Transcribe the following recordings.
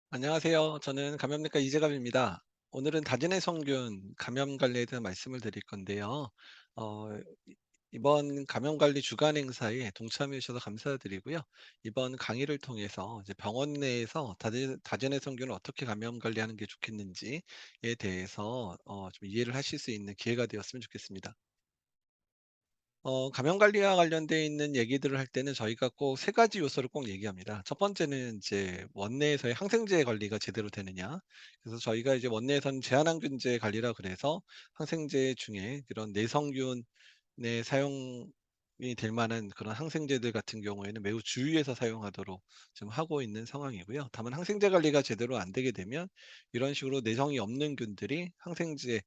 안녕하세요. 저는 감염내과 이재갑입니다. 오늘은 다진해 성균 감염 관리에 대한 말씀을 드릴 건데요. 어, 이번 감염 관리 주간 행사에 동참해 주셔서 감사드리고요. 이번 강의를 통해서 이제 병원 내에서 다진해 성균을 어떻게 감염 관리하는 게 좋겠는지에 대해서 좀 이해를 하실 수 있는 기회가 되었으면 좋겠습니다. 감염 관리와 관련돼 있는 얘기들을 할 때는 저희가 꼭 세 가지 요소를 꼭 얘기합니다. 첫 번째는 이제 원내에서의 항생제 관리가 제대로 되느냐. 그래서 저희가 이제 원내에서는 제한항균제 관리라 그래서 항생제 중에 그런 내성균 네, 사용이 될 만한 그런 항생제들 같은 경우에는 매우 주의해서 사용하도록 지금 하고 있는 상황이고요. 다만 항생제 관리가 제대로 안 되게 되면 이런 식으로 내성이 없는 균들이 항생제가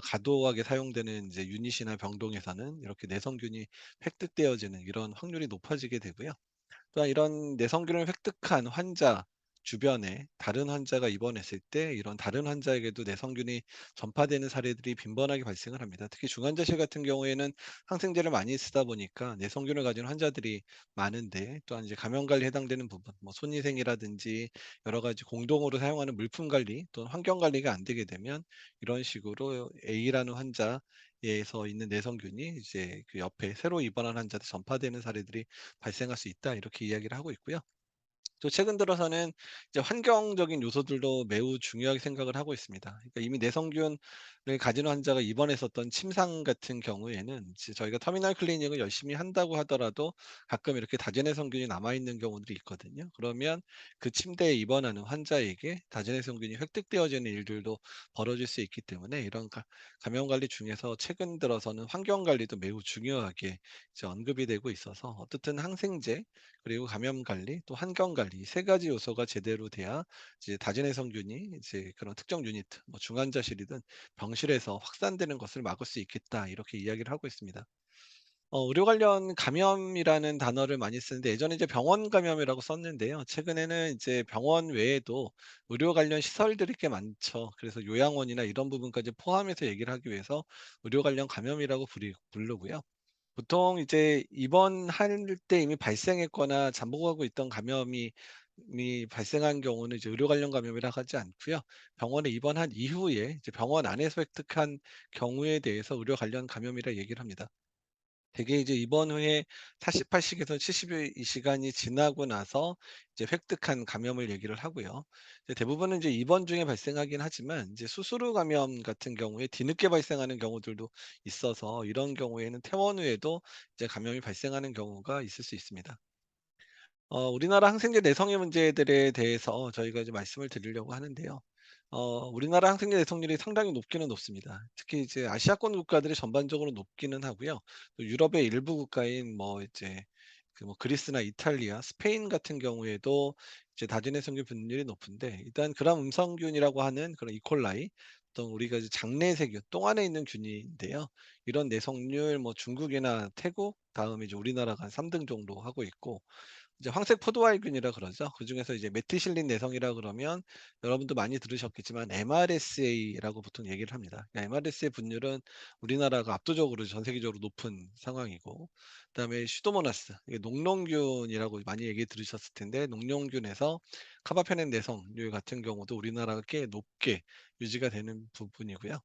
과도하게 사용되는 이제 유닛이나 병동에서는 이렇게 내성균이 획득되어지는 이런 확률이 높아지게 되고요. 또한 이런 내성균을 획득한 환자 주변에 다른 환자가 입원했을 때 이런 다른 환자에게도 내성균이 전파되는 사례들이 빈번하게 발생을 합니다. 특히 중환자실 같은 경우에는 항생제를 많이 쓰다 보니까 내성균을 가진 환자들이 많은데, 또한 이제 감염 관리에 해당되는 부분, 뭐 손위생이라든지 여러 가지 공동으로 사용하는 물품 관리 또는 환경 관리가 안 되게 되면 이런 식으로 A라는 환자에서 있는 내성균이 이제 그 옆에 새로 입원한 환자한테 전파되는 사례들이 발생할 수 있다, 이렇게 이야기를 하고 있고요. 또 최근 들어서는 이제 환경적인 요소들도 매우 중요하게 생각을 하고 있습니다. 그러니까 이미 내성균을 가진 환자가 입원했었던 침상 같은 경우에는 이제 저희가 터미널 클리닝을 열심히 한다고 하더라도 가끔 이렇게 다제내성균이 남아있는 경우들이 있거든요. 그러면 그 침대에 입원하는 환자에게 다제내성균이 획득되어지는 일들도 벌어질 수 있기 때문에 이런 감염 관리 중에서 최근 들어서는 환경 관리도 매우 중요하게 이제 언급이 되고 있어서, 어떻든 항생제 그리고 감염 관리 또 환경 관리 이 세 가지 요소가 제대로 돼야 이제 다진해 성균이 이제 그런 특정 유니트, 뭐 중환자실이든 병실에서 확산되는 것을 막을 수 있겠다, 이렇게 이야기를 하고 있습니다. 의료 관련 감염이라는 단어를 많이 쓰는데 예전에 이제 병원 감염이라고 썼는데요. 최근에는 이제 병원 외에도 의료 관련 시설들이 꽤 많죠. 그래서 요양원이나 이런 부분까지 포함해서 얘기를 하기 위해서 의료 관련 감염이라고 부르고요. 보통 이제 입원할 때 이미 발생했거나 잠복하고 있던 감염이 발생한 경우는 이제 의료 관련 감염이라 하지 않고요. 병원에 입원한 이후에 이제 병원 안에서 획득한 경우에 대해서 의료 관련 감염이라 얘기를 합니다. 대개 이제 입원 후에 48시간에서 72시간이 지나고 나서 이제 획득한 감염을 얘기를 하고요. 이제 대부분은 이제 입원 중에 발생하긴 하지만 이제 수술 후 감염 같은 경우에 뒤늦게 발생하는 경우들도 있어서 이런 경우에는 퇴원 후에도 이제 감염이 발생하는 경우가 있을 수 있습니다. 우리나라 항생제 내성의 문제들에 대해서 저희가 이제 말씀을 드리려고 하는데요. 우리나라 항생제 내성률이 상당히 높기는 높습니다. 특히 이제 아시아권 국가들이 전반적으로 높기는 하고요. 또 유럽의 일부 국가인 뭐 이제 그 뭐 그리스나 이탈리아, 스페인 같은 경우에도 이제 다진내성균 분율이 높은데, 일단 그람 음성균이라고 하는 그런 이콜라이, 또 우리가 이제 장내세균, 똥 안에 있는 균인데요. 이런 내성률 뭐 중국이나 태국 다음에 이제 우리나라가 한 3등 정도 하고 있고, 이제 황색 포도알균이라 그러죠. 그중에서 이제 메티실린 내성이라 그러면 여러분도 많이 들으셨겠지만 MRSA라고 보통 얘기를 합니다. 그러니까 MRSA 분율은 우리나라가 압도적으로 전 세계적으로 높은 상황이고, 그다음에 슈도모나스, 이게 녹농균이라고 많이 얘기 들으셨을 텐데, 녹농균에서 카바페넨 내성률 같은 경우도 우리나라가 꽤 높게 유지가 되는 부분이고요.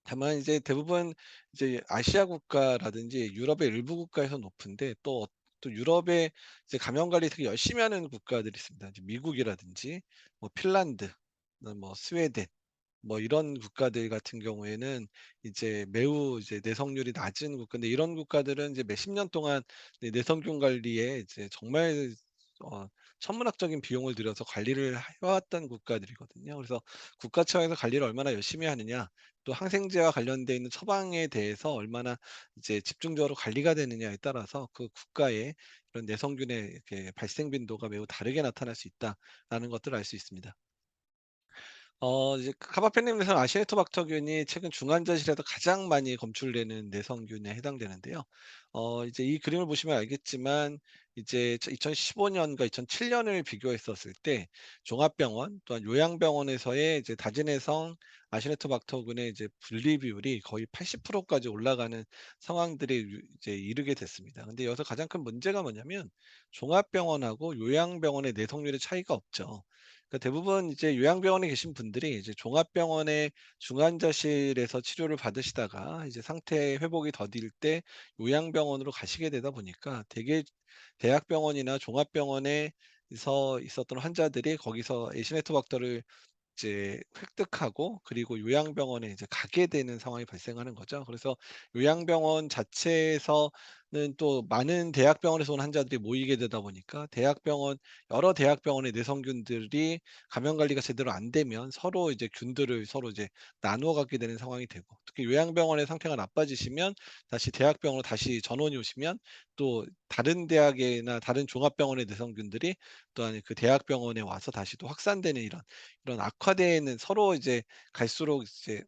다만 이제 대부분 이제 아시아 국가라든지 유럽의 일부 국가에서 높은데, 또 유럽의 이제 감염 관리 되게 열심히 하는 국가들이 있습니다. 이제 미국이라든지 뭐 핀란드, 뭐 스웨덴, 뭐 이런 국가들 같은 경우에는 이제 매우 이제 내성률이 낮은 국가인데, 이런 국가들은 이제 몇십 년 동안 내성균 관리에 이제 정말 어 천문학적인 비용을 들여서 관리를 해왔던 국가들이거든요. 그래서 국가 차원에서 관리를 얼마나 열심히 하느냐, 또 항생제와 관련돼 있는 처방에 대해서 얼마나 이제 집중적으로 관리가 되느냐에 따라서 그 국가의 이런 내성균의 이렇게 발생 빈도가 매우 다르게 나타날 수 있다라는 것들을 알 수 있습니다. 이제 카바페닌에서는 아시네토박터균이 최근 중환자실에서 가장 많이 검출되는 내성균에 해당되는데요. 이제 이 그림을 보시면 알겠지만 이제 2015 년과 2007 년을 비교했었을 때 종합병원 또한 요양병원에서의 이제 다진해성 아시네토박터균의 이제 분리 비율이 거의 80% 까지 올라가는 상황들이 이제 이르게 됐습니다. 근데 여기서 가장 큰 문제가 뭐냐면 종합병원하고 요양병원의 내성률의 차이가 없죠. 그러니까 대부분 이제 요양병원에 계신 분들이 이제 종합병원의 중환자실에서 치료를 받으시다가 이제 상태 회복이 더딜 때 요양병원으로 가시게 되다 보니까 대개 대학병원이나 종합병원에서 있었던 환자들이 거기서 에시네토박터를 이제 획득하고 그리고 요양병원에 이제 가게 되는 상황이 발생하는 거죠. 그래서 요양병원 자체에서는 또 많은 대학병원에서 온 환자들이 모이게 되다 보니까 여러 대학병원의 내성균들이 감염 관리가 제대로 안 되면 서로 이제 균들을 서로 이제 나누어 갖게 되는 상황이 되고, 특히 요양병원의 상태가 나빠지시면 다시 대학병원으로 다시 전원이 오시면 또 다른 대학이나 다른 종합병원의 내성균들이 또한 그 대학병원에 와서 다시 또 확산되는 이런 악화되는, 서로 이제 갈수록 이제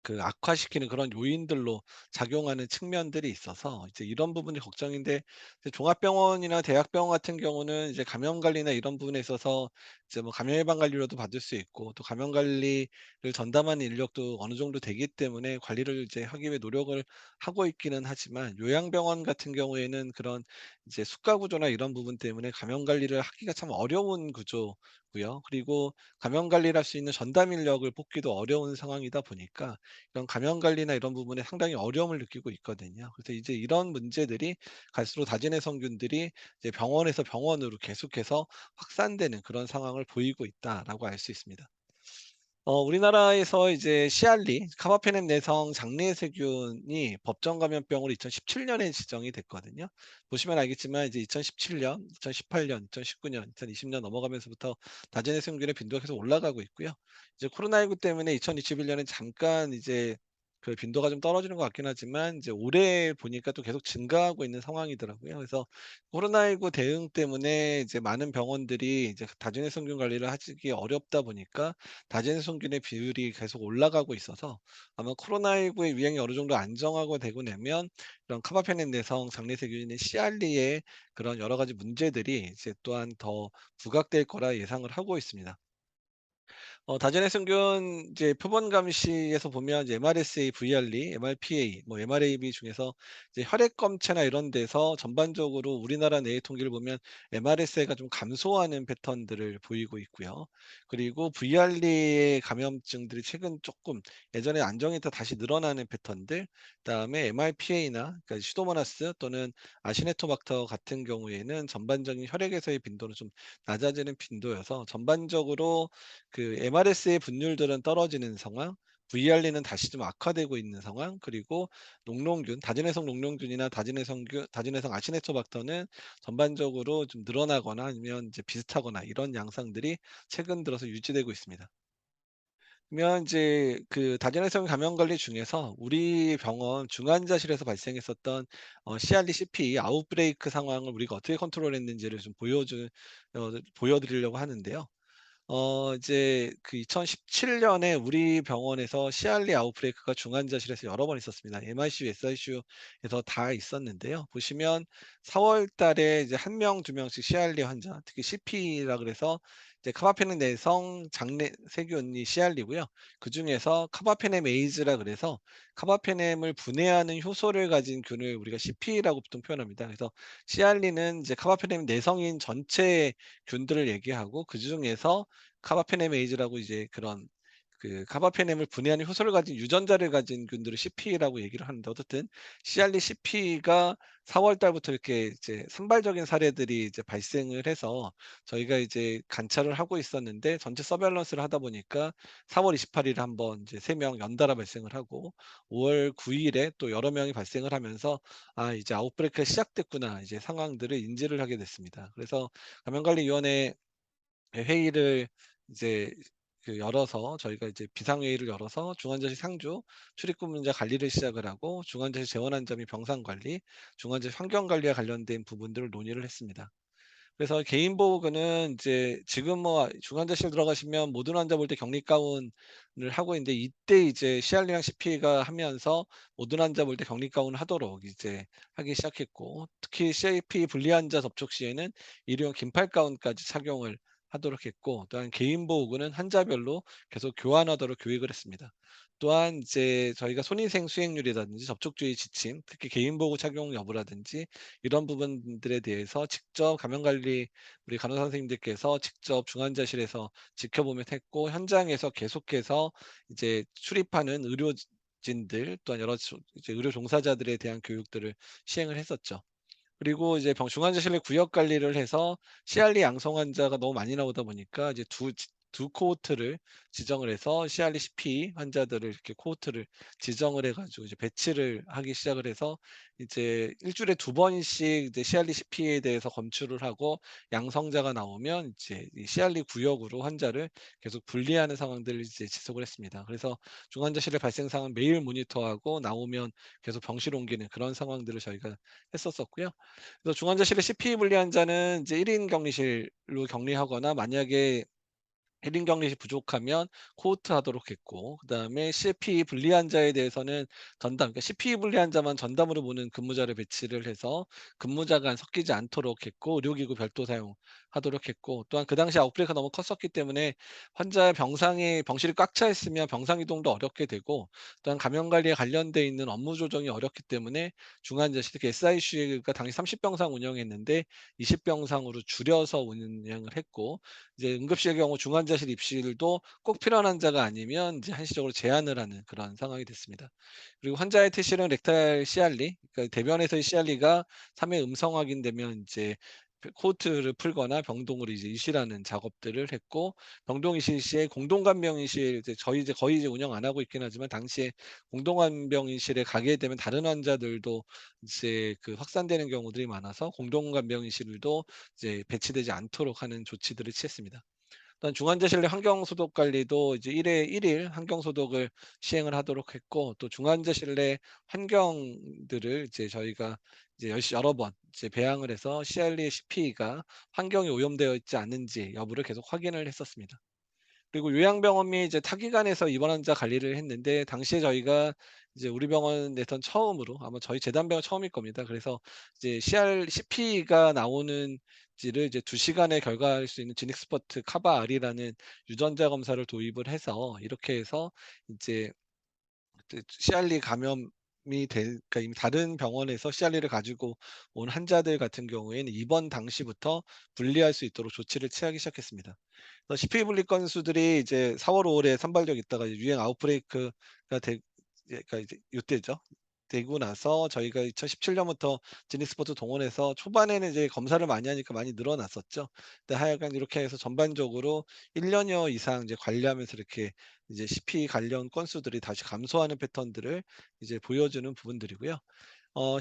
그 악화시키는 그런 요인들로 작용하는 측면들이 있어서 이제 이런 부분이 걱정인데, 이제 종합병원이나 대학병원 같은 경우는 이제 감염 관리나 이런 부분에 있어서 이제 뭐 감염 예방 관리로도 받을 수 있고 또 감염 관리를 전담하는 인력도 어느 정도 되기 때문에 관리를 이제 하기 위해 노력을 하고 있기는 하지만, 요양병원 같은 경우에는 그런 이제 수가 구조나 이런 부분 때문에 감염 관리를 하기가 참 어려운 구조고요. 그리고 감염 관리를 할 수 있는 전담 인력을 뽑기도 어려운 상황이다 보니까 이런 감염 관리나 이런 부분에 상당히 어려움을 느끼고 있거든요. 그래서 이제 이런 문제들이 갈수록 다진해 성균들이 이제 병원에서 병원으로 계속해서 확산되는 그런 상황을 보이고 있다라고 알 수 있습니다. 우리나라에서 이제 시알리, 카바페넨 내성 장내세균이 법정 감염병으로 2017년에 지정이 됐거든요. 보시면 알겠지만 이제 2017년, 2018년, 2019년, 2020년 넘어가면서부터 다전의 세균의 빈도가 계속 올라가고 있고요. 이제 코로나19 때문에 2021년에 잠깐 이제 그 빈도가 좀 떨어지는 것 같긴 하지만 이제 올해 보니까 또 계속 증가하고 있는 상황이더라고요. 그래서 코로나19 대응 때문에 이제 많은 병원들이 이제 다중해 성균 관리를 하기 어렵다 보니까 다진성균의 비율이 계속 올라가고 있어서 아마 코로나19의 유행이 어느 정도 안정화가 되고 나면 이런 카바페넨 내성 장내세균의 시알리의 그런 여러 가지 문제들이 이제 또한 더 부각될 거라 예상을 하고 있습니다. 다전해 승균 이제 표본 감시에서 보면 이제 MRSA, VRE, MRPA, 뭐 MRAB 중에서 이제 혈액 검체나 이런 데서 전반적으로 우리나라 내의 통계를 보면 MRSA가 좀 감소하는 패턴들을 보이고 있고요. 그리고 VRE의 감염증들이 최근 조금 예전에 안정했다 다시 늘어나는 패턴들, 그다음에 MRPA나 그러니까 시도모나스 또는 아시네토박터 같은 경우에는 전반적인 혈액에서의 빈도는 좀 낮아지는 빈도여서 전반적으로 그 MRS의 분율들은 떨어지는 상황, VR리는 다시 좀 악화되고 있는 상황, 그리고 다진해성 녹농균이나 다진해성 아시네토박터는 전반적으로 좀 늘어나거나 아니면 이제 비슷하거나 이런 양상들이 최근 들어서 유지되고 있습니다. 그러면 이제 그 다전해성 감염 관리 중에서 우리 병원 중환자실에서 발생했었던 CRD, CP 아웃브레이크 상황을 우리가 어떻게 컨트롤했는지를 좀 보여드리려고 하는데요. 이제 그 2017년에 우리 병원에서 CRD 아웃브레이크가 중환자실에서 여러 번 있었습니다. MICU, SICU에서 다 있었는데요. 보시면 4월 달에 이제 1 명, 2 명씩 CRD 환자, 특히 CP라 그래서 이제 카바페넨 내성 장내 세균이 CRD고요. 그중에서 카바페넴 에이즈라 그래서 카바페넴을 분해하는 효소를 가진 균을 우리가 CP라고 보통 표현합니다. 그래서 CRD는 이제 카바페넴 내성인 전체 균들을 얘기하고 그중에서 카바페네메이즈라고 이제 그런 그 카바페넴을 분해하는 효소를 가진 유전자를 가진 균들을 CP라고 얘기를 하는데, 어쨌든 CRD CP가 4월 달부터 이렇게 이제 산발적인 사례들이 이제 발생을 해서 저희가 이제 관찰을 하고 있었는데, 전체 서베일런스를 하다 보니까 4월 28일에 한번 이제 3명 연달아 발생을 하고 5월 9일에 또 여러 명이 발생을 하면서 '아 이제 아웃브레이크가 시작됐구나.' 이제 상황들을 인지를 하게 됐습니다. 그래서 감염관리위원회 회의를 이제 열어서 저희가 이제 비상회의를 열어서 중환자실 상주, 출입국 문제 관리를 시작을 하고 중환자실 재원한 점 및 병상 관리, 중환자실 환경 관리와 관련된 부분들을 논의를 했습니다. 그래서 개인 보호구는 이제 지금 뭐 중환자실 들어가시면 모든 환자 볼 때 격리 가운을 하고 있는데, 이때 이제 시알리랑 CP가 하면서 모든 환자 볼 때 격리 가운을 하도록 이제 하기 시작했고, 특히 CIP 분리 환자 접촉 시에는 일회용 긴팔 가운까지 착용을 하도록 했고, 또한 개인 보호구는 환자별로 계속 교환하도록 교육을 했습니다. 또한 이제 저희가 손위생 수행률이라든지 접촉주의 지침, 특히 개인 보호 착용 여부라든지 이런 부분들에 대해서 직접 감염 관리 우리 간호사 선생님들께서 직접 중환자실에서 지켜보며 했고, 현장에서 계속해서 이제 출입하는 의료진들 또한 여러 이제 의료 종사자들에 대한 교육들을 시행을 했었죠. 그리고 이제 중환자실내 구역 관리를 해서 CR리 양성 환자가 너무 많이 나오다 보니까 이제 두 코호트를 지정을 해서 CR리 CP 환자들을 이렇게 코호트를 지정을 해 가지고 이제 배치를 하기 시작을 해서 이제 일 주일에 두 번씩 이제 CR리 CP에 대해서 검출을 하고, 양성자가 나오면 이제 이 CR리 구역으로 환자를 계속 분리하는 상황들을 이제 지속을 했습니다. 그래서 중환자실의 발생 상황 매일 모니터하고, 나오면 계속 병실 옮기는 그런 상황들을 저희가 했었었고요. 그래서 중환자실에 CP 분리 환자는 이제 1인 격리실로 격리하거나, 만약에 1인 격리실 부족하면 코호트 하도록 했고, 그다음에 CP 분리 환자에 대해서는 전담, 그러니까 CP 분리 환자만 전담으로 보는 근무자를 배치를 해서 근무자가 섞이지 않도록 했고, 의료기구 별도 사용하도록 했고, 또한 그 당시 아웃브레이크가 너무 컸었기 때문에 환자 병상에 병실이 꽉 차 있으면 병상 이동도 어렵게 되고, 또한 감염 관리에 관련돼 있는 업무 조정이 어렵기 때문에 중환자실, 특히 SICU가 당시 30 병상 운영했는데 20 병상으로 줄여서 운영을 했고, 이제 응급실의 경우 중환자실 입실도 꼭 필요한 환자가 아니면 이제 한시적으로 제한을 하는 그런 상황이 됐습니다. 그리고 환자의 퇴실은 렉탈 CR리, 그러니까 대변에서의 CR리가 3회 음성 확인되면 이제 코호트를 풀거나 병동으로 이제 이실하는 작업들을 했고, 병동 이실 시에 공동간병이실, 이제 거의 이제 운영 안 하고 있긴 하지만 당시에 공동간병이실에 가게 되면 다른 환자들도 이제 그 확산되는 경우들이 많아서 공동간병이실도 이제 배치되지 않도록 하는 조치들을 취했습니다. 또한 중환자실 내 환경 소독 관리도 이제 1회 1일 환경 소독을 시행을 하도록 했고, 또 중환자실 내 환경들을 이제 저희가 이제 여러 번 이제 배양을 해서 CR리 CP가 환경이 오염되어 있지 않은지 여부를 계속 확인을 했었습니다. 그리고 요양병원 및 이제 타기관에서 입원 환자 관리를 했는데, 당시에 저희가 이제 우리 병원에선 처음으로, 아마 저희 재단병원 처음일 겁니다. 그래서 이제 CP가 나오는지를 이제 2 시간에 결과할 수 있는 지닉스퍼트 카바 R이라는 유전자 검사를 도입을 해서, 이렇게 해서 이제 그 CR리 감염이 그러니까 이미 다른 병원에서 CR리를 가지고 온 환자들 같은 경우에는 입원 당시부터 분리할 수 있도록 조치를 취하기 시작했습니다. 그래서 CP 분리 건수들이 이제 4월 5 월에 산발적 있다가 이제 유행 아웃브레이크가 그러니까 이제 요때죠. 되고 나서 저희가 2017 년부터 지닉스포츠 동원해서, 초반에는 이제 검사를 많이 하니까 많이 늘어났었죠. 근데 하여간 이렇게 해서 전반적으로 1 년여 이상 이제 관리하면서 이렇게 이제 CP 관련 건수들이 다시 감소하는 패턴들을 이제 보여주는 부분들이고요.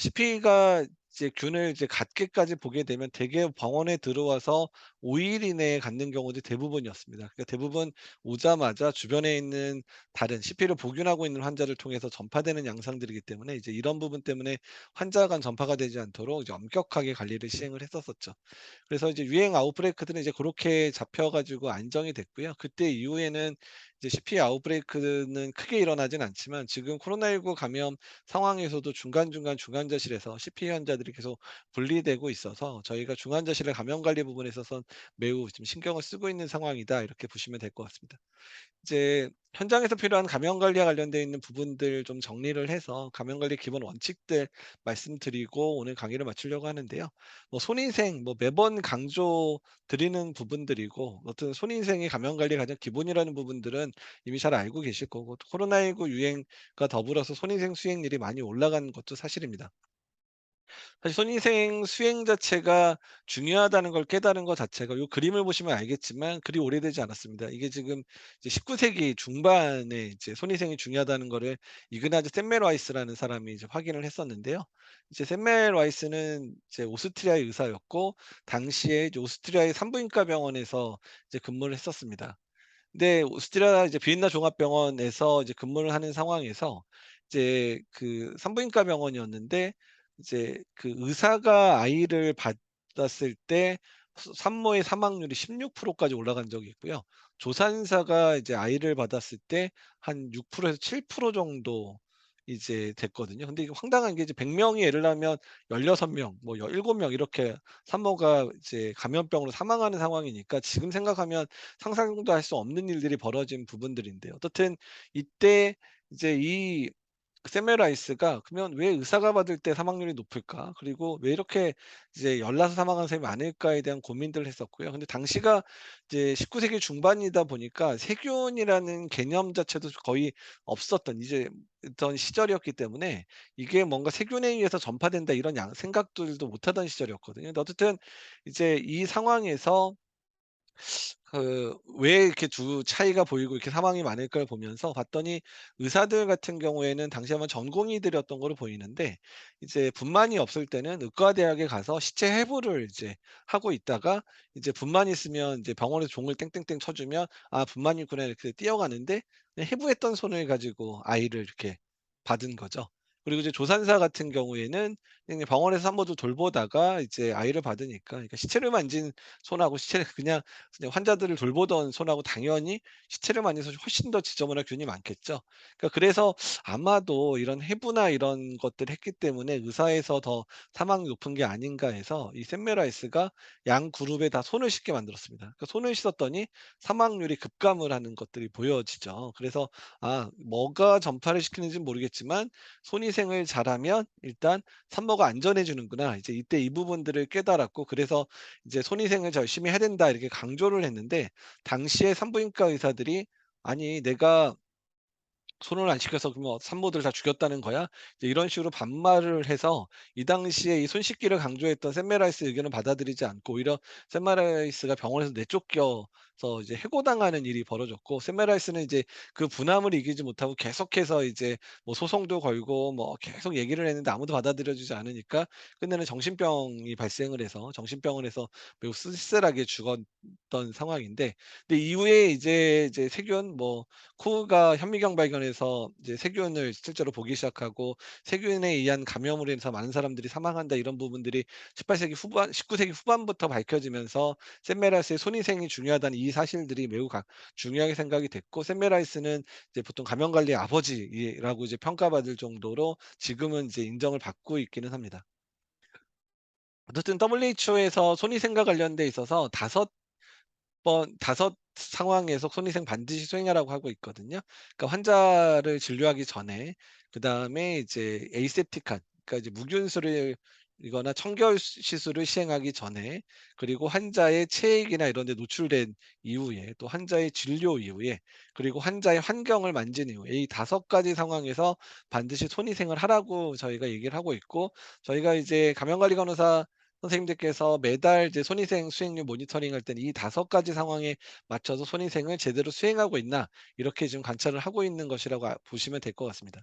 CP가 이제 균을 이제 갖게까지 보게 되면 대개 병원에 들어와서 5일 이내에 갖는 경우들이 대부분이었습니다. 그러니까 대부분 오자마자 주변에 있는 다른 CP를 복균하고 있는 환자를 통해서 전파되는 양상들이기 때문에, 이제 이런 부분 때문에 환자 간 전파가 되지 않도록 이제 엄격하게 관리를 시행을 했었었죠. 그래서 이제 유행 아웃브레이크들은 이제 고렇게 잡혀 가지고 안정이 됐고요. 그때 이후에는 이제 CP 아웃브레이크는 크게 일어나진 않지만, 지금 코로나19 감염 상황에서도 중간중간 중환자실에서 CP 환자들이 계속 분리되고 있어서, 저희가 중환자실의 감염 관리 부분에 있어서는 매우 좀 신경을 쓰고 있는 상황이다, 이렇게 보시면 될 것 같습니다. 이제 현장에서 필요한 감염 관리와 관련되어 있는 부분들 좀 정리를 해서 감염 관리 기본 원칙들 말씀드리고 오늘 강의를 마치려고 하는데요. 뭐 손위생, 뭐 매번 강조 드리는 부분들이고, 어떤 손위생이 감염 관리의 가장 기본이라는 부분들은 이미 잘 알고 계실 거고, 또 코로나19 유행과 더불어서 손위생 수행률이 많이 올라간 것도 사실입니다. 사실 손위생 수행 자체가 중요하다는 걸 깨달은 것 자체가, 요 그림을 보시면 알겠지만 그리 오래되지 않았습니다. 이게 지금 이제 19 세기 중반에 이제 손위생이 중요하다는 거를 이그나즈 셈멜와이스라는 사람이 이제 확인을 했었는데요. 이제 셈멜와이스는 이제 오스트리아의 의사였고, 당시에 이제 오스트리아의 산부인과 병원에서 이제 근무를 했었습니다. 근데 오스트리아 이제 비엔나 종합병원에서 이제 근무를 하는 상황에서, 이제 그 산부인과 병원이었는데, 이제 그 의사가 아이를 받았을 때 산모의 사망률이 16% 까지 올라간 적이 있고요. 조산사가 이제 아이를 받았을 때 한 6% 에서 7% 정도 이제 됐거든요. 근데 이게 황당한 게, 이제 100 명이 예를 들면 16 명, 뭐 17명 이렇게 산모가 이제 감염병으로 사망하는 상황이니까, 지금 생각하면 상상도 할 수 없는 일들이 벌어진 부분들인데요. 어떻든 이때 이제 이 세메라이스가 그러면 '왜 의사가 받을 때 사망률이 높을까? 그리고 왜 이렇게 이제 열나서 사망하는 사람이 많을까?'에 대한 고민들을 했었고요. 근데 당시가 이제 19 세기 중반이다 보니까 세균이라는 개념 자체도 거의 없었던 이제 던 시절이었기 때문에 이게 뭔가 '세균에 의해서 전파된다.' 이런 생각들도 못 하던 시절이었거든요. 근데 어쨌든 이제 이 상황에서 왜 이렇게 두 차이가 보이고 이렇게 사망이 많을까를 보면서 봤더니 의사들 같은 경우에는 당시에 아마 전공의들이었던 거로 보이는데 이제 분만이 없을 때는 의과대학에 가서 시체 해부를 이제 하고 있다가 이제 분만이 있으면 이제 병원에서 종을 땡땡땡 쳐 주면 '아 분만이 있구나.' 이렇게 뛰어가는데 그냥 해부했던 손을 가지고 아이를 이렇게 받은 거죠. 그리고 이제 조산사 같은 경우에는 그냥 병원에서 산모들 돌보다가 이제 아이를 받으니까 그러니까 시체를 만진 손하고 시체를 그냥 환자들을 돌보던 손하고 당연히 시체를 만진 손이 훨씬 더 지저분한 균이 많겠죠. 그러니까 그래서 아마도 이런 해부나 이런 것들을 했기 때문에 의사에서 더 사망이 높은 게 아닌가 해서 이 샘멜라이스가 양 그룹에 다 손을 씻게 만들었습니다. 그러니까 손을 씻었더니 사망률이 급감을 하는 것들이 보여지죠. 그래서 뭐가 전파를 시키는지는 모르겠지만 손위생을 잘하면 일단 산모가 안전해지는구나. 이제 이때 이 부분들을 깨달았고 그래서 이제 "손위생을 열심히 해야 된다." 이렇게 강조를 했는데 당시에 산부인과 의사들이 "아니 내가 손을 안 시켜서 그러면 산모들 다 죽였다는 거야?" 이제 이런 식으로 반말을 해서 이 당시에 이 손 씻기를 강조했던 샘멜라이스 의견을 받아들이지 않고 오히려 샘멜라이스가 병원에서 내쫓겨서 이제 해고당하는 일이 벌어졌고 샘멜라이스는 이제 그 분함을 이기지 못하고 계속해서 이제 뭐 소송도 걸고 뭐 계속 얘기를 했는데 아무도 받아들여 주지 않으니까 끝내는 정신병이 발생을 해서 정신병원에서 매우 쓸쓸하게 죽었던 상황인데 근데 이후에 이제 세균 코가 현미경 발견해서 이제 세균을 실제로 보기 시작하고 세균에 의한 감염으로 인해서 많은 사람들이 사망한다 이런 부분들이 18 세기 후반 19 세기 후반부터 밝혀지면서 샘멜라이스의 손위생이 중요하다는 이 사실들이 매우 중요하게 생각이 됐고 샘멜라이스는 이제 보통 감염 관리의 아버지라고 이제 평가받을 정도로 지금은 이제 인정을 받고 있기는 합니다. 어쨌든 WHO에서 손위생과 관련돼 있어서 다섯 상황에서 손위생 반드시 수행하라고 하고 있거든요. 그러니까 환자를 진료하기 전에 그다음에 이제 에이셉티칸 그러니까 이제 무균수를 이거나 청결 시술을 시행하기 전에 그리고 환자의 체액이나 이런 데 노출된 이후에 또 환자의 진료 이후에 그리고 환자의 환경을 만진 이후에 이 다섯 가지 상황에서 반드시 손위생을 하라고 저희가 얘기를 하고 있고 저희가 이제 감염관리 간호사 선생님들께서 매달 이제 손위생 수행률 모니터링할 때는 이 다섯 가지 상황에 맞춰서 손위생을 제대로 수행하고 있나 이렇게 지금 관찰을 하고 있는 것이라고 보시면 될 것 같습니다.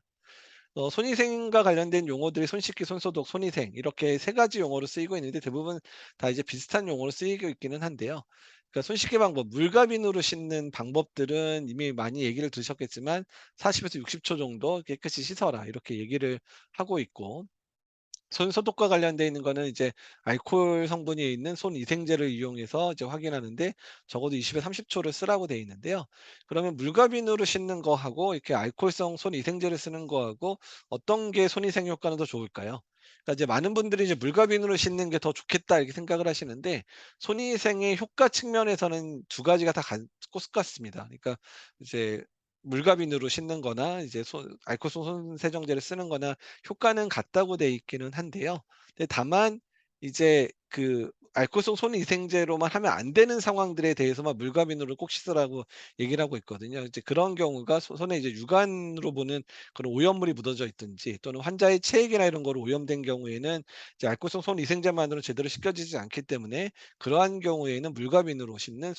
손위생과 관련된 용어들이 손 씻기, 손소독, 손위생 이렇게 세 가지 용어로 쓰이고 있는데 대부분 다 이제 비슷한 용어로 쓰이고 있기는 한데요. 그러니까 손 씻기 방법, 물과 비누로 씻는 방법들은 이미 많이 얘기를 들으셨겠지만 40 에서 60초 정도 깨끗이 씻어라 이렇게 얘기를 하고 있고 손 소독과 관련돼 있는 거는 이제 알코올 성분이 있는 손위생제를 이용해서 이제 확인하는데 적어도 20에 30 초를 쓰라고 돼 있는데요. 그러면 물과 비누로 씻는 거하고 이렇게 알코올성 손위생제를 쓰는 거하고 어떤 게 손위생 효과는 더 좋을까요? 그러니까 이제 많은 분들이 이제 '물과 비누로 씻는 게 더 좋겠다.' 이렇게 생각을 하시는데 손위생의 효과 측면에서는 두 가지가 다 같습니다. 그러니까 이제 물과 비누로 씻는 거나 이제 알코올성 손세정제를 쓰는 거나 효과는 같다고 돼 있기는 한데요. 근데 다만 이제 그 알코올성 손위생제로만 하면 안 되는 상황들에 대해서만 물과 비누를 꼭 씻으라고 얘기를 하고 있거든요. 이제 그런 경우가 손에 이제 육안으로 보는 그런 오염물이 묻어져 있든지 또는 환자의 체액이나 이런 거로 오염된 경우에는 이제 알코올성 손위생제만으로 제대로 씻겨지지 않기 때문에 그러한 경우에는 물과 비누로 씻는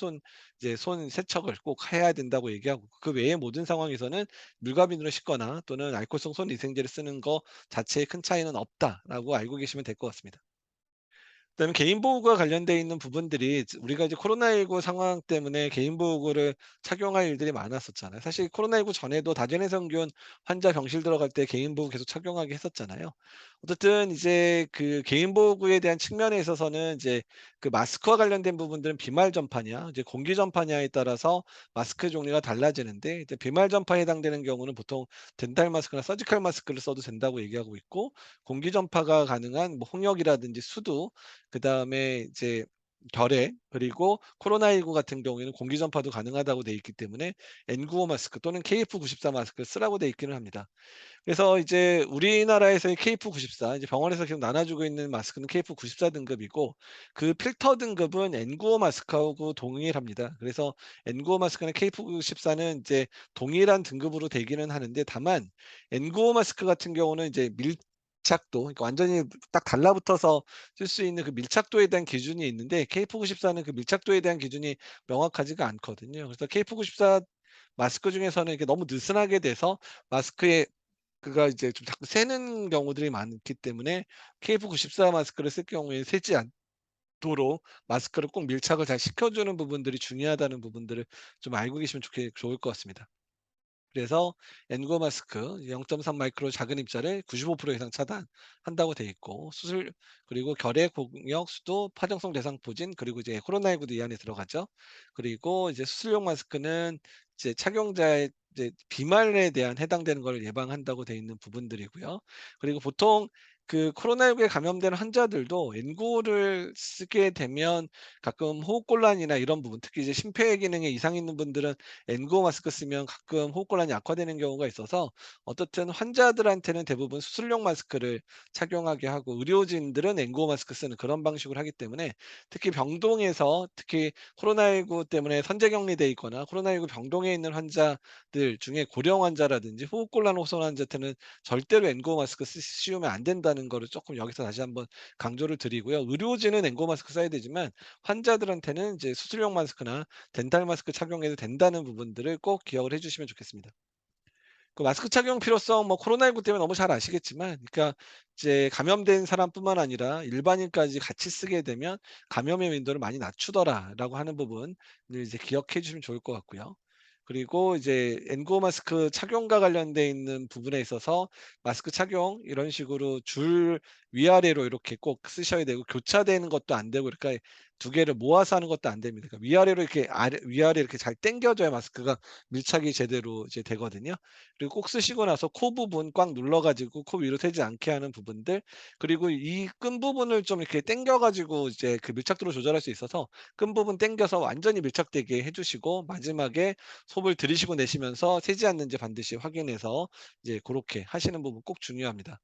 이제 손 세척을 꼭 해야 된다고 얘기하고 그 외의 모든 상황에서는 물과 비누로 씻거나 또는 알코올성 손위생제를 쓰는 거 자체에 큰 차이는 없다라고 알고 계시면 될 것 같습니다. 그다음에 개인 보호구와 관련돼 있는 부분들이 우리가 이제 코로나19 상황 때문에 개인 보호구를 착용할 일들이 많았었잖아요. 사실 코로나19 전에도 다전해성균 환자 병실 들어갈 때 개인 보호 계속 착용하게 했었잖아요. 어쨌든 이제 그 개인 보호구에 대한 측면에 있어서는 이제 그 마스크와 관련된 부분들은 비말 전파냐 이제 공기 전파냐에 따라서 마스크 종류가 달라지는데 이제 비말 전파에 해당되는 경우는 보통 덴탈 마스크나 서지컬 마스크를 써도 된다고 얘기하고 있고 공기 전파가 가능한 뭐 홍역이라든지 수두 그다음에 이제 결핵 그리고 코로나19 같은 경우에는 공기 전파도 가능하다고 돼 있기 때문에 N95 마스크 또는 KF94 마스크를 쓰라고 돼 있기는 합니다. 그래서 이제 우리나라에서의 KF94 이제 병원에서 계속 나눠주고 있는 마스크는 KF94 등급이고 그 필터 등급은 N95 마스크하고 동일합니다. 그래서 N95 마스크는 KF94는 이제 동일한 등급으로 되기는 하는데 다만 N95 마스크 같은 경우는 이제 밀착도 그러니까 완전히 딱 달라붙어서 쓸 수 있는 그 밀착도에 대한 기준이 있는데 KF94는 그 밀착도에 대한 기준이 명확하지가 않거든요. 그래서 KF94 마스크 중에서는 이게 너무 느슨하게 돼서 마스크에 그가 이제 좀 자꾸 새는 경우들이 많기 때문에 KF94 마스크를 쓸 경우에 새지 않도록 마스크를 꼭 밀착을 잘 시켜주는 부분들이 중요하다는 부분들을 좀 알고 계시면 좋을 것 같습니다. 그래서 N95 마스크 0.3 마이크로 작은 입자를 95% 이상 차단한다고 돼 있고 그리고 결핵, 공역, 수도, 파정성 대상포진 그리고 이제 코로나19도 이 안에 들어가죠. 그리고 이제 수술용 마스크는 이제 착용자의 이제 비말에 대한 해당되는 걸 예방한다고 돼 있는 부분들이고요. 그리고 보통 그 코로나19에 감염된 환자들도 N95를 쓰게 되면 가끔 호흡곤란이나 이런 부분 특히 이제 심폐 기능에 이상 있는 분들은 N95 마스크 쓰면 가끔 호흡곤란이 악화되는 경우가 있어서 어떻든 환자들한테는 대부분 수술용 마스크를 착용하게 하고 의료진들은 N95 마스크 쓰는 그런 방식으로 하기 때문에 특히 병동에서 특히 코로나19 때문에 선제 격리돼 있거나 코로나19 병동에 있는 환자들 중에 고령 환자라든지 호흡곤란 호소한 환자한테는 절대로 N95 마스크 씌우면 안 된다는 거를 조금 여기서 다시 한번 강조를 드리고요. 의료진은 N95 마스크 써야 되지만 환자들한테는 이제 수술용 마스크나 덴탈 마스크 착용해도 된다는 부분들을 꼭 기억을 해 주시면 좋겠습니다. 그 마스크 착용 필요성 뭐 코로나19 때문에 너무 잘 아시겠지만 그러니까 이제 감염된 사람뿐만 아니라 일반인까지 같이 쓰게 되면 "감염의 빈도를 많이 낮추더라."라고 하는 부분을 이제 기억해 주시면 좋을 것 같고요. 그리고 이제 N95 마스크 착용과 관련돼 있는 부분에 있어서 마스크 착용 이런 식으로 줄 위아래로 이렇게 꼭 쓰셔야 되고 교차되는 것도 안 되고 그러니까 두 개를 모아서 하는 것도 안 됩니다. 그러니까 위아래로 이렇게 위아래 이렇게 잘 당겨 줘야 마스크가 밀착이 제대로 이제 되거든요. 그리고 꼭 쓰시고 나서 코 부분 꽉 눌러 가지고 코 위로 새지 않게 하는 부분들 그리고 이 끈 부분을 좀 이렇게 당겨 가지고 이제 그 밀착도를 조절할 수 있어서 끈 부분 당겨서 완전히 밀착되게 해 주시고 마지막에 호흡을 들이쉬고 내쉬면서 새지 않는지 반드시 확인해서 이제 고렇게 하시는 부분 꼭 중요합니다.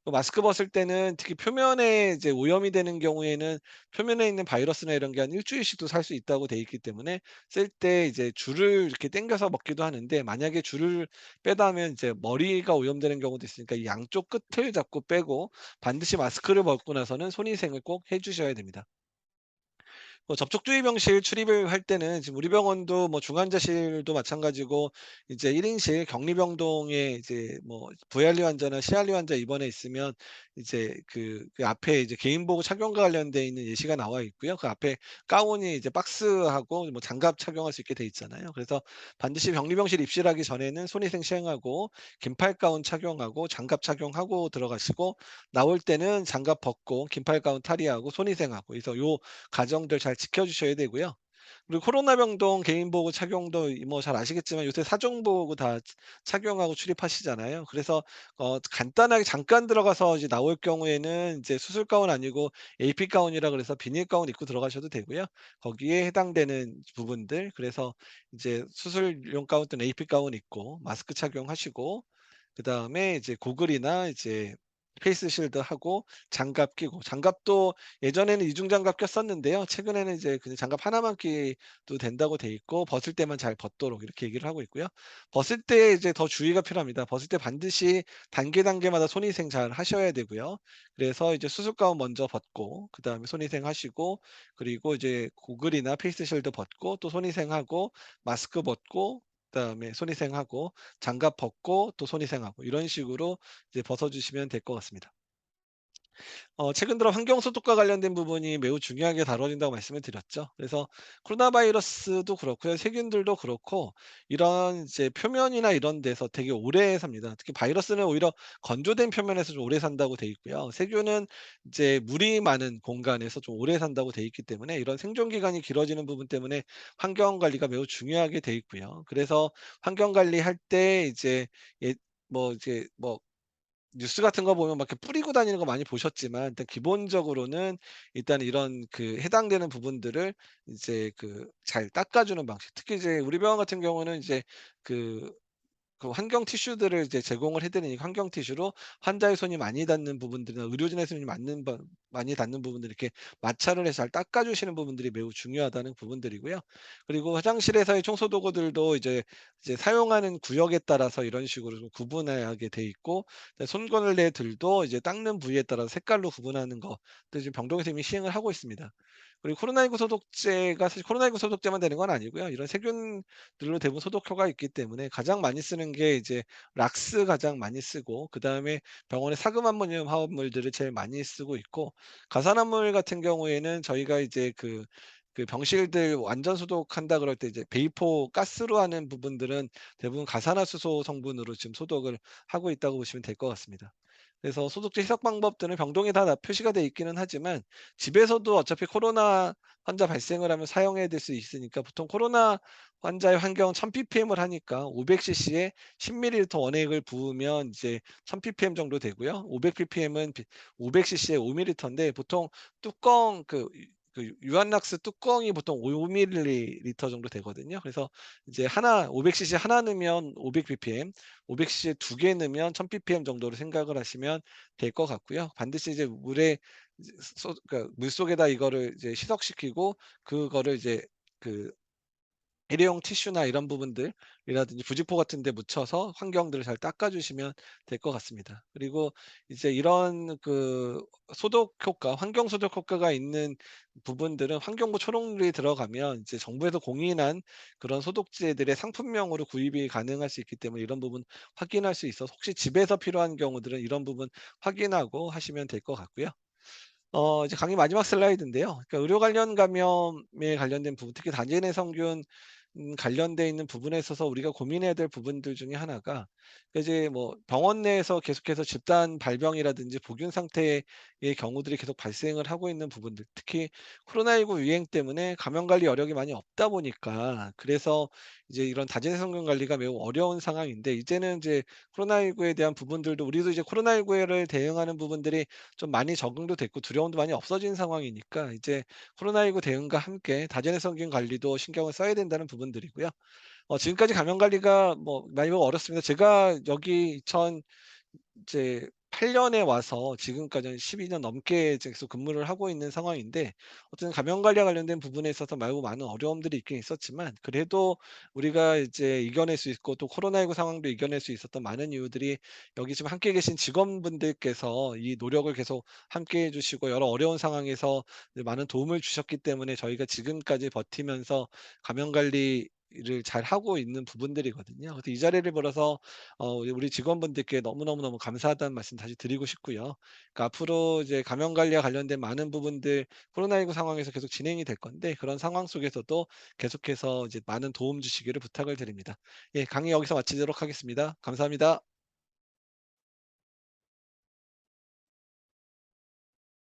또 마스크 벗을 때는 특히 표면에 이제 오염이 되는 경우에는 표면에 있는 바이러스나 이런 게 한 일 주일씩도 살 수 있다고 돼 있기 때문에 쓸 때 이제 줄을 이렇게 당겨서 먹기도 하는데 만약에 줄을 빼다 하면 이제 머리가 오염되는 경우도 있으니까 이 양쪽 끝을 잡고 빼고 반드시 마스크를 벗고 나서는 손위생을 꼭 해 주셔야 됩니다. 뭐 접촉주의 병실 출입을 할 때는 지금 우리 병원도 뭐 중환자실도 마찬가지고 이제 1 인실 격리병동에 이제 뭐 VR리 환자나 CR리 환자 입원해 있으면 이제 그 앞에 이제 개인보호 착용과 관련돼 있는 예시가 나와 있고요. 그 앞에 가운이 이제 박스하고 뭐 장갑 착용할 수 있게 돼 있잖아요. 그래서 반드시 격리병실 입실하기 전에는 손위생 시행하고 긴팔 가운 착용하고 장갑 착용하고 들어가시고 나올 때는 장갑 벗고 긴팔 가운 탈의하고 손위생하고 그래서 요 과정들 잘 지켜 주셔야 되고요. 그리고 코로나 병동 개인 보호 착용도 뭐 잘 아시겠지만 요새 사종 보호 다 착용하고 출입하시잖아요. 그래서 간단하게 잠깐 들어가서 이제 나올 경우에는 이제 수술 가운 아니고 AP 가운이라 그래서 비닐 가운 입고 들어가셔도 되고요. 거기에 해당되는 부분들 그래서 이제 수술용 가운 또는 AP 가운 입고 마스크 착용하시고 그다음에 이제 고글이나 이제 페이스 실드 하고 장갑 끼고 장갑도 예전에는 이중 장갑 꼈었는데요. 최근에는 이제 그냥 장갑 하나만 끼도 된다고 돼 있고 벗을 때만 잘 벗도록 이렇게 얘기를 하고 있고요. 벗을 때 이제 더 주의가 필요합니다. 벗을 때 반드시 단계 단계마다 손위생 잘 하셔야 되고요. 그래서 이제 수술 가운 먼저 벗고 그다음에 손위생 하시고 그리고 이제 고글이나 페이스 실드 벗고 또 손위생하고 마스크 벗고 그다음에 손위생하고 장갑 벗고 또 손위생하고 이런 식으로 이제 벗어 주시면 될 것 같습니다. 최근 들어 환경 소독과 관련된 부분이 매우 중요하게 다뤄진다고 말씀을 드렸죠. 그래서 코로나 바이러스도 그렇고요. 세균들도 그렇고 이런 이제 표면이나 이런 데서 되게 오래 삽니다. 특히 바이러스는 오히려 건조된 표면에서 좀 오래 산다고 돼 있고요. 세균은 이제 물이 많은 공간에서 좀 오래 산다고 돼 있기 때문에 이런 생존 기간이 길어지는 부분 때문에 환경 관리가 매우 중요하게 돼 있고요. 그래서 환경 관리할 때 이제 뭐 뉴스 같은 거 보면 막 이렇게 뿌리고 다니는 거 많이 보셨지만 일단 기본적으로는 일단 이런 그 해당되는 부분들을 이제 그 잘 닦아 주는 방식. 특히 이제 우리 병원 같은 경우는 이제 그 환경 티슈들을 이제 제공을 해 드리니까 환경 티슈로 환자의 손이 많이 닿는 부분들이나 의료진의 손이 많이 닿는 부분들 이렇게 마찰을 해서 잘 닦아 주시는 부분들이 매우 중요하다는 부분들이고요. 그리고 화장실에서의 청소 도구들도 이제 사용하는 구역에 따라서 이런 식으로 좀 구분하게 돼 있고, 손걸레들도 이제 닦는 부위에 따라서 색깔로 구분하는 것도 지금 병동에서 이미 시행을 하고 있습니다. 그리고 코로나19 소독제가 사실 코로나19 소독제만 되는 건 아니고요. 이런 세균들로 대부분 소독효가 있기 때문에 가장 많이 쓰는 게 이제 락스 가장 많이 쓰고, 그다음에 병원의 사금 아모늄 화합물들을 제일 많이 쓰고 있고, 가산화물 같은 경우에는 저희가 이제 그 병실들 완전 소독한다 그럴 때 이제 베이포 가스로 하는 부분들은 대부분 가산화수소 성분으로 지금 소독을 하고 있다고 보시면 될 것 같습니다. 그래서 소독제 희석 방법들은 병동에 다 표시가 돼 있기는 하지만 집에서도 어차피 코로나 환자 발생을 하면 사용해야 될 수 있으니까, 보통 코로나 환자의 환경은 1000 ppm을 하니까 500cc에 10ml 원액을 부으면 이제 1000 ppm 정도 되고요. 500 ppm은 500cc에 5ml인데, 보통 뚜껑 그 유한락스 뚜껑이 보통 5ml 정도 되거든요. 그래서 이제 하나 500cc 하나 넣으면 500 ppm, 500cc 두 개 넣으면 1000 ppm 정도로 생각을 하시면 될 것 같고요. 반드시 이제 물에 이제 그러니까 물속에다 이거를 이제 희석시키고, 그거를 이제 그 일회용 티슈나 이런 부분들이라든지 부직포 같은 데 묻혀서 환경들을 잘 닦아 주시면 될 것 같습니다. 그리고 이제 이런 그 소독 효과, 환경 소독 효과가 있는 부분들은 환경부 초록물이 들어가면 이제 정부에서 공인한 그런 소독제들의 상품명으로 구입이 가능할 수 있기 때문에 이런 부분 확인할 수 있어서, 혹시 집에서 필요한 경우들은 이런 부분 확인하고 하시면 될 것 같고요. 이제 강의 마지막 슬라이드인데요. 그러니까 의료 관련 감염에 관련된 부분, 특히 단전의 성균 관련돼 있는 부분에 있어서 우리가 고민해야 될 부분들 중에 하나가, 이제 뭐 병원 내에서 계속해서 집단 발병이라든지 복용 상태의 경우들이 계속 발생을 하고 있는 부분들, 특히 코로나19 유행 때문에 감염 관리 여력이 많이 없다 보니까, 그래서 이제 이런 다전의 성균 관리가 매우 어려운 상황인데, 이제는 이제 코로나19에 대한 부분들도 우리도 이제 코로나19를 대응하는 부분들이 좀 많이 적응도 됐고 두려움도 많이 없어진 상황이니까, 이제 코로나19 대응과 함께 다전의 성균 관리도 신경을 써야 된다는 부분들이고요. 지금까지 감염 관리가 뭐 많이 어렵습니다. 제가 여기 2000 이제 8 년에 와서 지금까지 한 12년 넘게 이제 계속 근무를 하고 있는 상황인데, 어쨌든 감염 관리와 관련된 부분에 있어서 매우 많은 어려움들이 있긴 있었지만, 그래도 우리가 이제 이겨낼 수 있고 또 코로나19 상황도 이겨낼 수 있었던 많은 이유들이, 여기 지금 함께 계신 직원분들께서 이 노력을 계속 함께 해 주시고 여러 어려운 상황에서 이제 많은 도움을 주셨기 때문에 저희가 지금까지 버티면서 감염 관리를 잘하고 있는 부분들이거든요. 그래서 이 자리를 빌어서 우리 직원분들께 너무너무너무 감사하다는 말씀 다시 드리고 싶고요. 그러니까 앞으로 이제 감염 관리와 관련된 많은 부분들 코로나19 상황에서 계속 진행이 될 건데, 그런 상황 속에서도 계속해서 이제 많은 도움 주시기를 부탁을 드립니다. 예, 강의 여기서 마치도록 하겠습니다. 감사합니다.